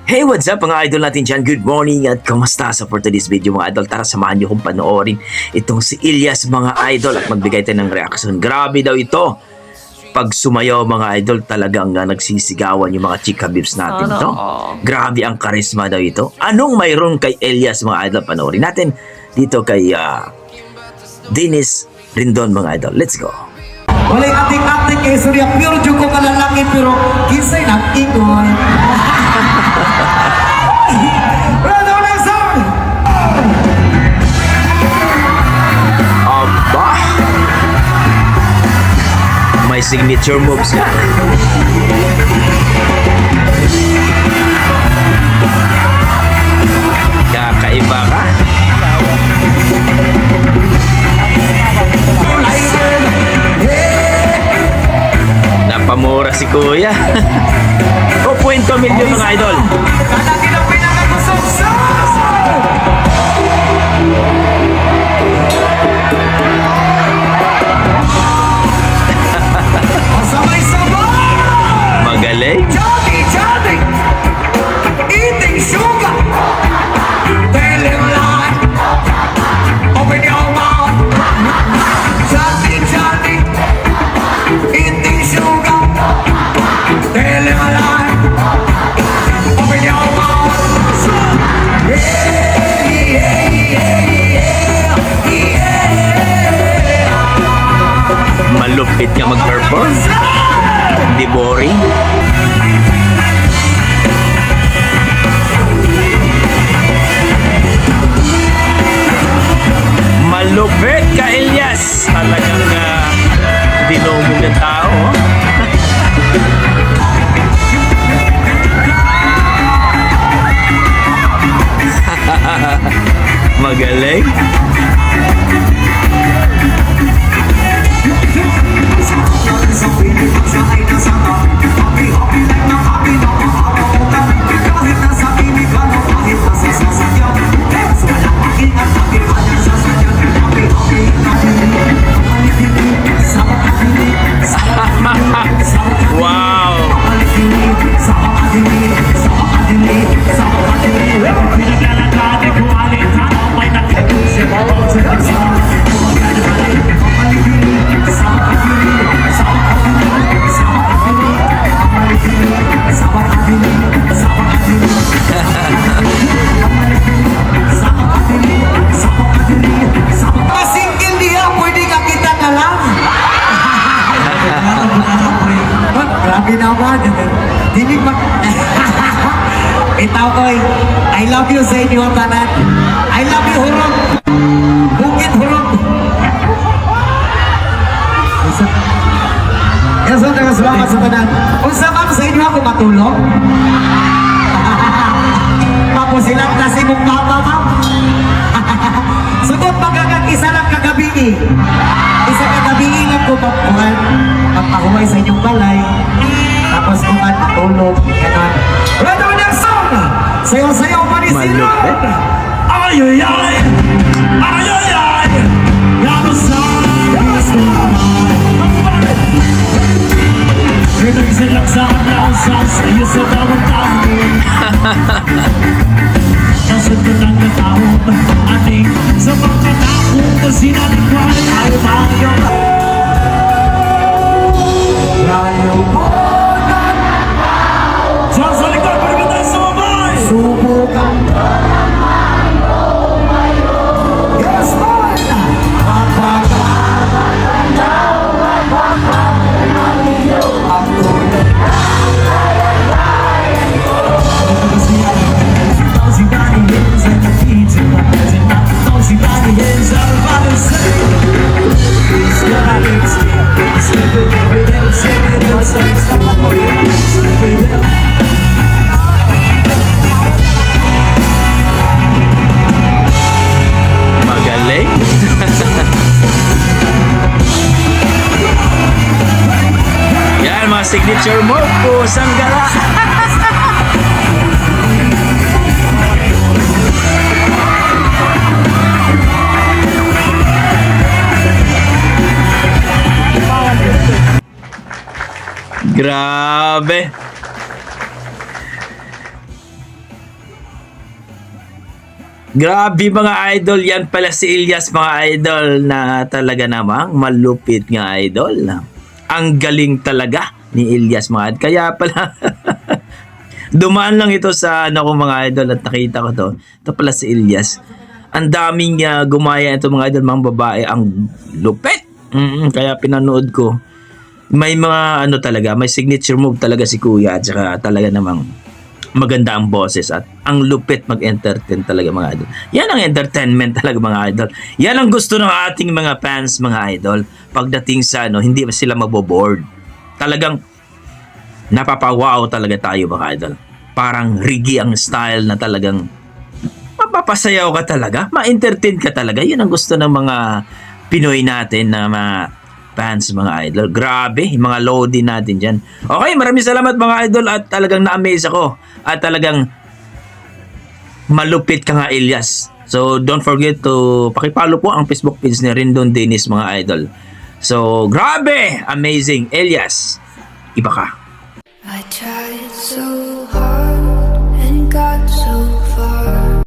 Hey, what's up mga idol natin dyan? Good morning at kamusta sa for today's video mga idol? Tara, samahan nyo kong panoorin itong si Ilyas mga idol at magbigay tayo ng reaction. Grabe daw ito. Pag sumayaw mga idol, talagang nagsisigawan yung mga chika beeps natin ito. Grabe ang karisma daw ito. Anong mayroon kay Ilyas mga idol? Panoorin natin dito kay Dennis Rindon mga idol. Let's go. Walay ating-ating kay Surya pure jud ko kalalaki pero kinsay nag-ingon. Ano lang song? Aba! May signature moves nga. Kakaiba ka? Napamura si Kuya. 2.2 million mga idol. Kalaki na pinakakusog sa. Sabay-sabay! Magaling. Johnny! Eating sugar! Tell him lie! Open your mouth! Johnny! Eating sugar! Tell him lie! Open your mouth! Malupit nga mag-perform. Hindi boring. Malupit ka, Ilyas. Talagang dinumog ng tao. Magaling. Wow! Masingkil diha, pwede ka kita na lang. Grabe naman. Dinig mag... Itaw ko'y, I love you sa inyo tanan. I love you, hurog. Bukit hurog. Yes, salamat sa tanan. Unsa ma'am sa inyo ako matulog? Papusilang kasi mong baba, ma'am. Sugod magagag isa lang kagabi eh. Isa kagabi lang ko pampahuway sa inyong balay. Tapos kung matulog, gano'n. Ready with your song! Sayaw-sayaw pa ni Sino! Malupit. Ay-ay-ay! Ay-ay-ay! sa bawat taon. Nasaan ko ng natawag ating sa mga taong kasi nalikwan ay tayo. Layo mo diyan sa likod, pwede ba tayo sumabay? Subukan yes, man! Magaling. Yan, mga signature mo po, sanggala. Grabe. Grabe mga idol, yan pala si Ilyas mga idol na talaga namang malupit nga idol. Ang galing talaga ni Ilyas mga idol. Kaya pala dumaan lang ito sa ano ko mga idol at nakita ko to. Ito pala si Ilyas. Ang daming gumaya ito mga idol, mga babae. Ang lupit. Kaya pinanood ko. May mga ano talaga, may signature move talaga si Kuya at saka talaga namang maganda ang boses at ang lupit mag-entertain talaga mga idol. Yan ang entertainment talaga mga idol. Yan ang gusto ng ating mga fans mga idol. Pagdating sa ano, hindi sila maboboard. Talagang napapawaw talaga tayo mga idol. Parang Riggy ang style na talagang mapapasayaw ka talaga, ma-entertain ka talaga. Yan ang gusto ng mga Pinoy natin na mga fans mga idol. Grabe, yung mga loading natin dyan. Okay, maraming salamat mga idol at talagang na-amaze ako. At talagang malupit ka nga Ilyas. So don't forget to pakipollow po ang Facebook page ni Rindon Dennis mga idol. So grabe, amazing Ilyas. Iba ka. I tried so hard.